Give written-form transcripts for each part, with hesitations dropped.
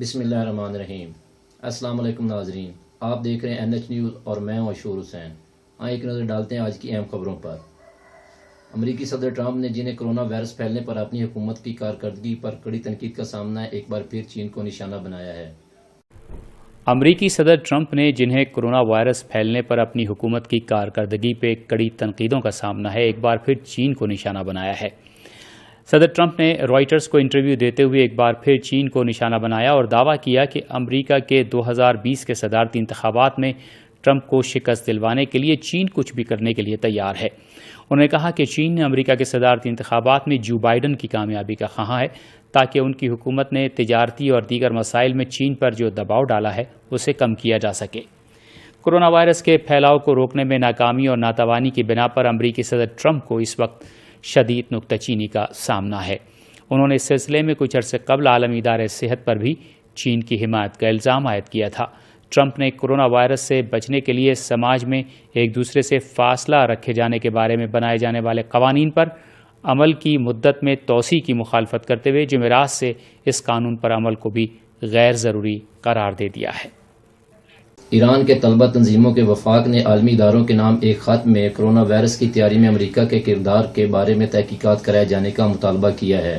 بسم اللہ الرحمن الرحیم۔ السلام علیکم ناظرین، آپ دیکھ رہے ہیں NH نیوز اور میں ہوں اشور حسین۔ آئیں ایک نظر ڈالتے ہیں آج کی اہم خبروں پر۔ امریکی صدر ٹرمپ نے جنہیں کرونا وائرس پھیلنے پر اپنی حکومت کی کارکردگی پر کڑی تنقید کا سامنا ہے، ایک بار پھر چین کو نشانہ بنایا ہے۔ امریکی صدر ٹرمپ نے جنہیں کرونا وائرس پھیلنے پر اپنی حکومت کی کارکردگی پہ کڑی تنقیدوں کا سامنا ہے، ایک بار پھر چین کو نشانہ بنایا ہے۔ صدر ٹرمپ نے رائٹرز کو انٹرویو دیتے ہوئے ایک بار پھر چین کو نشانہ بنایا اور دعویٰ کیا کہ امریکہ کے 2020 کے صدارتی انتخابات میں ٹرمپ کو شکست دلوانے کے لیے چین کچھ بھی کرنے کے لیے تیار ہے۔ انہوں نے کہا کہ چین نے امریکہ کے صدارتی انتخابات میں جو بائیڈن کی کامیابی کا خواہاں ہے تاکہ ان کی حکومت نے تجارتی اور دیگر مسائل میں چین پر جو دباؤ ڈالا ہے اسے کم کیا جا سکے۔ کورونا وائرس کے پھیلاؤ کو روکنے میں ناکامی اور ناتوانی کی بنا پر امریکی صدر ٹرمپ کو اس وقت شدید نکتہ چینی کا سامنا ہے۔ انہوں نے اس سلسلے میں کچھ عرصے قبل عالمی ادارے صحت پر بھی چین کی حمایت کا الزام عائد کیا تھا۔ ٹرمپ نے کورونا وائرس سے بچنے کے لیے سماج میں ایک دوسرے سے فاصلہ رکھے جانے کے بارے میں بنائے جانے والے قوانین پر عمل کی مدت میں توسیع کی مخالفت کرتے ہوئے جمعرات سے اس قانون پر عمل کو بھی غیر ضروری قرار دے دیا ہے۔ ایران کے طلبہ تنظیموں کے وفاق نے عالمی اداروں کے نام ایک خط میں کرونا وائرس کی تیاری میں امریکہ کے کردار کے بارے میں تحقیقات کرائے جانے کا مطالبہ کیا ہے۔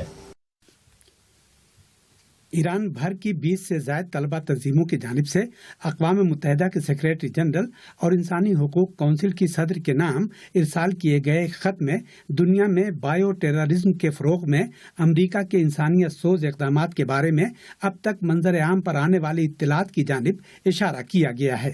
ایران بھر کی 20 سے زائد طلبہ تنظیموں کی جانب سے اقوام متحدہ کے سیکریٹری جنرل اور انسانی حقوق کونسل کی صدر کے نام ارسال کیے گئے خط میں دنیا میں بائیو ٹیررزم کے فروغ میں امریکہ کے انسانیت سوز اقدامات کے بارے میں اب تک منظر عام پر آنے والی اطلاعات کی جانب اشارہ کیا گیا ہے۔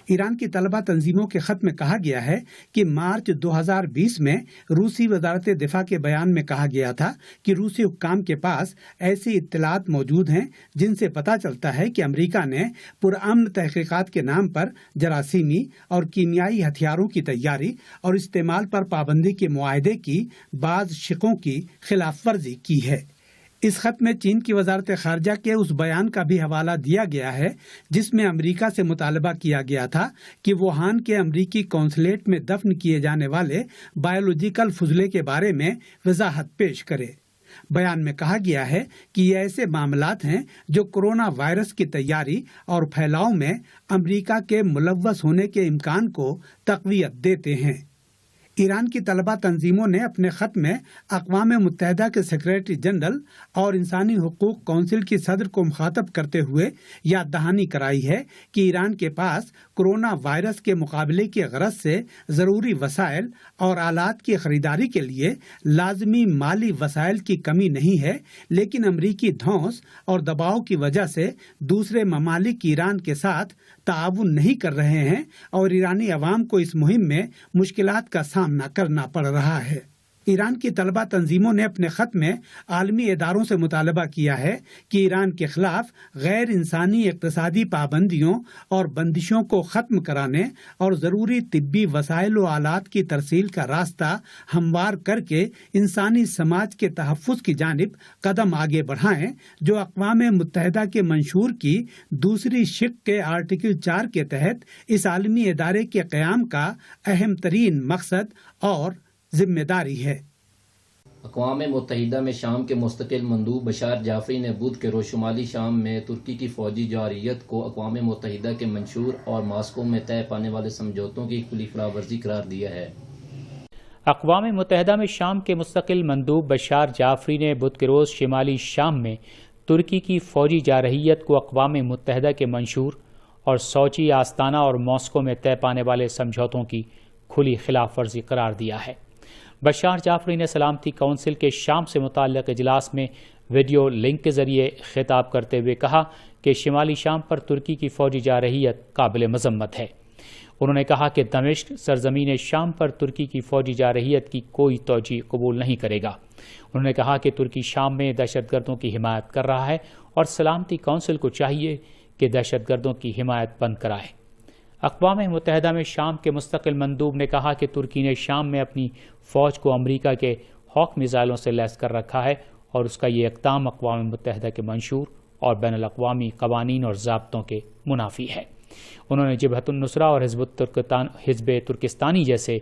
ایران کی طلبہ تنظیموں کے خط میں کہا گیا ہے کہ مارچ 2020 میں روسی وزارت دفاع کے بیان میں کہا گیا تھا کہ روسی حکام کے پاس ایسی اطلاعات موجود ہیں جن سے پتہ چلتا ہے کہ امریکہ نے پرامن تحقیقات کے نام پر جراثیمی اور کیمیائی ہتھیاروں کی تیاری اور استعمال پر پابندی کے معاہدے کی بعض شقوں کی خلاف ورزی کی ہے۔ اس خط میں چین کی وزارت خارجہ کے اس بیان کا بھی حوالہ دیا گیا ہے جس میں امریکہ سے مطالبہ کیا گیا تھا کہ ووہان کے امریکی قونصلیٹ میں دفن کیے جانے والے بایولوجیکل فضلے کے بارے میں وضاحت پیش کرے۔ بیان میں کہا گیا ہے کہ یہ ایسے معاملات ہیں جو کورونا وائرس کی تیاری اور پھیلاؤ میں امریکہ کے ملوث ہونے کے امکان کو تقویت دیتے ہیں۔ ایران کی طلبہ تنظیموں نے اپنے خط میں اقوام متحدہ کے سیکریٹری جنرل اور انسانی حقوق کونسل کی صدر کو مخاطب کرتے ہوئے یاد دہانی کرائی ہے کہ ایران کے پاس کورونا وائرس کے مقابلے کی غرض سے ضروری وسائل اور آلات کی خریداری کے لیے لازمی مالی وسائل کی کمی نہیں ہے، لیکن امریکی دھونس اور دباؤ کی وجہ سے دوسرے ممالک ایران کے ساتھ تعاون نہیں کر رہے ہیں اور ایرانی عوام کو اس مہم میں مشکلات کا سامنا کرنا پڑ رہا ہے۔ ایران کی طلبہ تنظیموں نے اپنے خط میں عالمی اداروں سے مطالبہ کیا ہے کہ ایران کے خلاف غیر انسانی اقتصادی پابندیوں اور بندشوں کو ختم کرانے اور ضروری طبی وسائل و آلات کی ترسیل کا راستہ ہموار کر کے انسانی سماج کے تحفظ کی جانب قدم آگے بڑھائیں، جو اقوام متحدہ کے منشور کی دوسری شق کے آرٹیکل 4 کے تحت اس عالمی ادارے کے قیام کا اہم ترین مقصد اور ذمہ داری ہے۔ اقوام متحدہ میں شام کے مستقل مندوب بشار جعفری نے بدھ کے روز شمالی شام میں ترکی کی فوجی جارحیت کو اقوام متحدہ کے منشور اور ماسکو میں طے پانے والے سمجھوتوں کی کھلی خلاف ورزی قرار دیا ہے۔ اقوام متحدہ میں شام کے مستقل مندوب بشار جعفری نے بدھ کے روز شمالی شام میں ترکی کی فوجی جارحیت کو اقوام متحدہ کے منشور اور سوچی، آستانہ اور ماسکو میں طے پانے والے سمجھوتوں کی کھلی خلاف ورزی قرار دیا ہے۔ بشار جعفری نے سلامتی کونسل کے شام سے متعلق اجلاس میں ویڈیو لنک کے ذریعے خطاب کرتے ہوئے کہا کہ شمالی شام پر ترکی کی فوجی جارحیت قابل مذمت ہے۔ انہوں نے کہا کہ دمشق سرزمین شام پر ترکی کی فوجی جارحیت کی کوئی توجیہ قبول نہیں کرے گا۔ انہوں نے کہا کہ ترکی شام میں دہشت گردوں کی حمایت کر رہا ہے اور سلامتی کونسل کو چاہیے کہ دہشت گردوں کی حمایت بند کرائے۔ اقوام متحدہ میں شام کے مستقل مندوب نے کہا کہ ترکی نے شام میں اپنی فوج کو امریکہ کے ہوک میزائلوں سے لیس کر رکھا ہے اور اس کا یہ اقدام اقوام متحدہ کے منشور اور بین الاقوامی قوانین اور ضابطوں کے منافی ہے۔ انہوں نے جبہت النصرہ اور حزب ترکستانی جیسے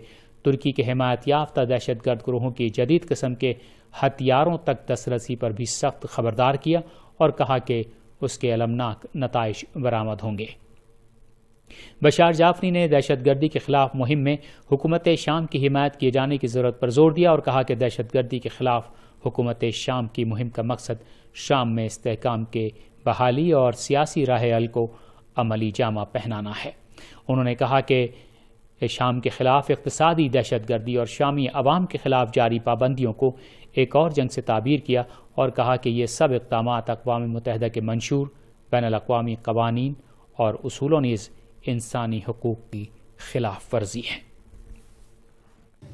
ترکی کے حمایت یافتہ دہشت گرد گروہوں کی جدید قسم کے ہتھیاروں تک دسترسی پر بھی سخت خبردار کیا اور کہا کہ اس کے المناک نتائج برآمد ہوں گے۔ بشار جعفری نے دہشت گردی کے خلاف مہم میں حکومت شام کی حمایت کیے جانے کی ضرورت پر زور دیا اور کہا کہ دہشت گردی کے خلاف حکومت شام کی مہم کا مقصد شام میں استحکام کے بحالی اور سیاسی راہ حل کو عملی جامہ پہنانا ہے۔ انہوں نے کہا کہ شام کے خلاف اقتصادی دہشت گردی اور شامی عوام کے خلاف جاری پابندیوں کو ایک اور جنگ سے تعبیر کیا اور کہا کہ یہ سب اقدامات اقوام متحدہ کے منشور بین الاقوامی قوانین اور اصولوں نیز انسانی حقوق کی خلاف ورزی ہے۔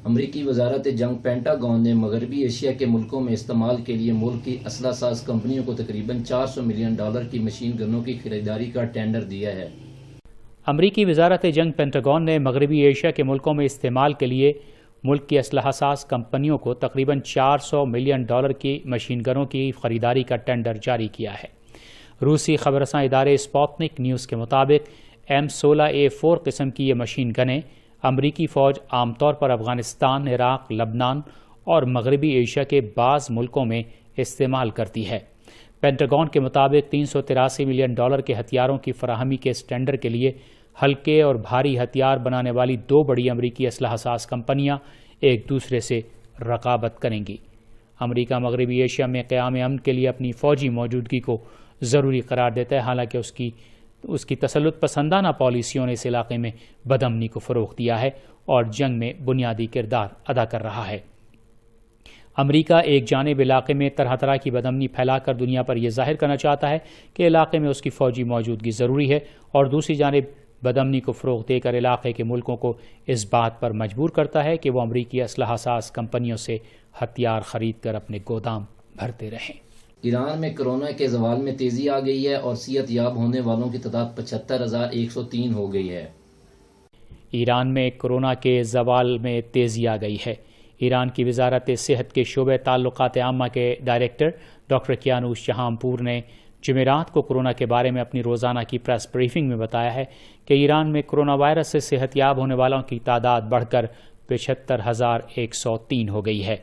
امریکی وزارت جنگ پینٹاگون نے مغربی ایشیا کے ملکوں میں استعمال کے لیے ملک کی اسلحہ ساز کمپنیوں کو تقریباً $400 ملین کی مشین گنوں کی خریداری کا ٹینڈر دیا ہے۔ امریکی وزارت جنگ پینٹاگون نے مغربی ایشیا کے ملکوں میں استعمال کے لیے ملک کی اسلحہ ساز کمپنیوں کو تقریباً $400 ملین کی مشین گنوں کی خریداری کا ٹینڈر جاری کیا ہے۔ روسی خبررساں ادارے اسپوتنک نیوز کے مطابق M16A4 قسم کی یہ مشین گنیں امریکی فوج عام طور پر افغانستان، عراق، لبنان اور مغربی ایشیا کے بعض ملکوں میں استعمال کرتی ہے۔ پینٹاگون کے مطابق $383 ملین کے ہتھیاروں کی فراہمی کے اس ٹینڈر کے لیے ہلکے اور بھاری ہتھیار بنانے والی 2 بڑی امریکی اسلحہ ساز کمپنیاں ایک دوسرے سے رقابت کریں گی۔ امریکہ مغربی ایشیا میں قیام امن کے لیے اپنی فوجی موجودگی کو ضروری قرار دیتا ہے، حالانکہ اس کی تسلط پسندانہ پالیسیوں نے اس علاقے میں بدامنی کو فروغ دیا ہے اور جنگ میں بنیادی کردار ادا کر رہا ہے۔ امریکہ ایک جانب علاقے میں طرح طرح کی بدامنی پھیلا کر دنیا پر یہ ظاہر کرنا چاہتا ہے کہ علاقے میں اس کی فوجی موجودگی ضروری ہے، اور دوسری جانب بدامنی کو فروغ دے کر علاقے کے ملکوں کو اس بات پر مجبور کرتا ہے کہ وہ امریکی اسلحہ ساز کمپنیوں سے ہتھیار خرید کر اپنے گودام بھرتے رہیں۔ ایران میں کرونا کے زوال میں تیزی آ گئی ہے اور صحت یاب ہونے والوں کی تعداد 75,103 ہو گئی ہے۔ ایران میں کورونا کے زوال میں تیزی آ گئی ہے۔ ایران کی وزارت صحت کے شعبہ تعلقات عامہ کے ڈائریکٹر ڈاکٹر کیانوش جہانپور نے جمعرات کو کورونا کے بارے میں اپنی روزانہ کی پریس بریفنگ میں بتایا ہے کہ ایران میں کورونا وائرس سے صحت یاب ہونے والوں کی تعداد بڑھ کر 75,103 ہو گئی ہے۔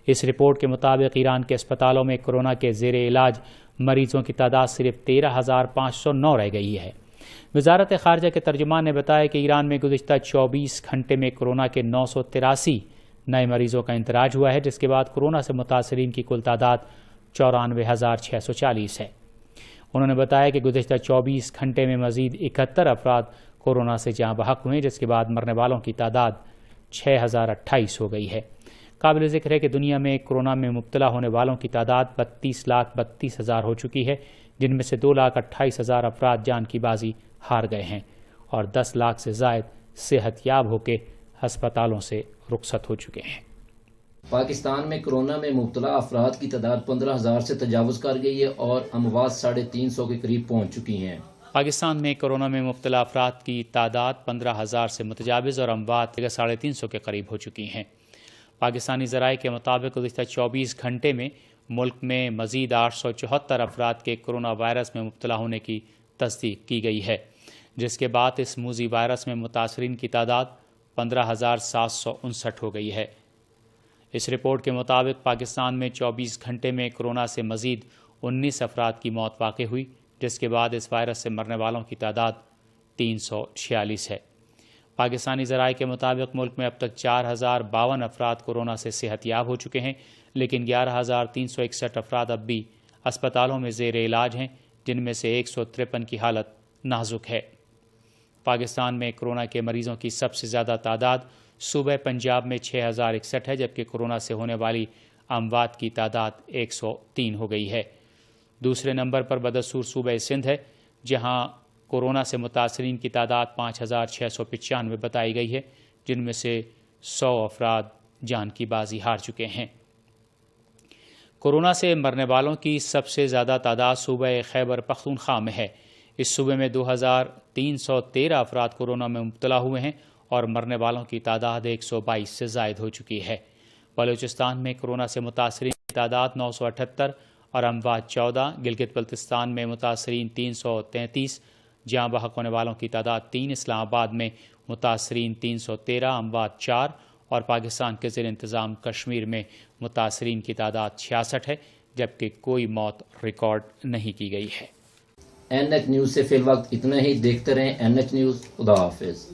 اس رپورٹ کے مطابق ایران کے اسپتالوں میں کورونا کے زیر علاج مریضوں کی تعداد صرف 13,509 رہ گئی ہے۔ وزارت خارجہ کے ترجمان نے بتایا کہ ایران میں گزشتہ 24 گھنٹے میں کورونا کے 983 نئے مریضوں کا اندراج ہوا ہے، جس کے بعد کورونا سے متاثرین کی کل تعداد 94,640 ہے۔ انہوں نے بتایا کہ گزشتہ 24 گھنٹے میں مزید 71 افراد کورونا سے جاں بحق ہوئے، جس کے بعد مرنے والوں کی تعداد 6,028 ہو گئی ہے۔ قابل ذکر ہے کہ دنیا میں کورونا میں مبتلا ہونے والوں کی تعداد 32,32,000 ہو چکی ہے، جن میں سے 2,28,000 افراد جان کی بازی ہار گئے ہیں اور 10 لاکھ سے زائد صحت یاب ہو کے ہسپتالوں سے رخصت ہو چکے ہیں۔ پاکستان میں کورونا میں مبتلا افراد کی تعداد 15,000 سے تجاوز کر گئی ہے اور اموات 350 کے قریب پہنچ چکی ہیں۔ پاکستان میں کورونا میں مبتلا افراد کی تعداد 15,000 سے متجاوز اور اموات 350 کے قریب ہو چکی ہیں۔ پاکستانی ذرائع کے مطابق گزشتہ 24 گھنٹے میں ملک میں مزید 874 افراد کے کورونا وائرس میں مبتلا ہونے کی تصدیق کی گئی ہے، جس کے بعد اس موذی وائرس میں متاثرین کی تعداد 15,759 ہو گئی ہے۔ اس رپورٹ کے مطابق پاکستان میں 24 گھنٹے میں کورونا سے مزید 19 افراد کی موت واقع ہوئی، جس کے بعد اس وائرس سے مرنے والوں کی تعداد 346 ہے۔ پاکستانی ذرائع کے مطابق ملک میں اب تک 4,052 افراد کورونا سے صحت یاب ہو چکے ہیں، لیکن 11,361 افراد اب بھی اسپتالوں میں زیر علاج ہیں، جن میں سے 153 کی حالت نازک ہے۔ پاکستان میں کورونا کے مریضوں کی سب سے زیادہ تعداد صوبہ پنجاب میں 6,061 ہے، جبکہ کورونا سے ہونے والی اموات کی تعداد 103 ہو گئی ہے۔ دوسرے نمبر پر بدستور صوبہ سندھ ہے، جہاں کورونا سے متاثرین کی تعداد 5,695 بتائی گئی ہے، جن میں سے 100 افراد جان کی بازی ہار چکے ہیں۔ کورونا سے مرنے والوں کی سب سے زیادہ تعداد صوبہ خیبر پختونخوا میں ہے۔ اس صوبے میں 2,313 افراد کورونا میں مبتلا ہوئے ہیں اور مرنے والوں کی تعداد 122 سے زائد ہو چکی ہے۔ بلوچستان میں کورونا سے متاثرین کی تعداد 978 اور اموات 14، گلگت بلتستان میں متاثرین 333، جاں بحق ہونے والوں کی تعداد 3، اسلام آباد میں متاثرین 313، اموات 4 اور پاکستان کے زیر انتظام کشمیر میں متاثرین کی تعداد 66 ہے، جبکہ کوئی موت ریکارڈ نہیں کی گئی ہے۔ NH نیوز سے فی الوقت اتنا ہی. دیکھتے رہیں NH نیوز. خدا حافظ.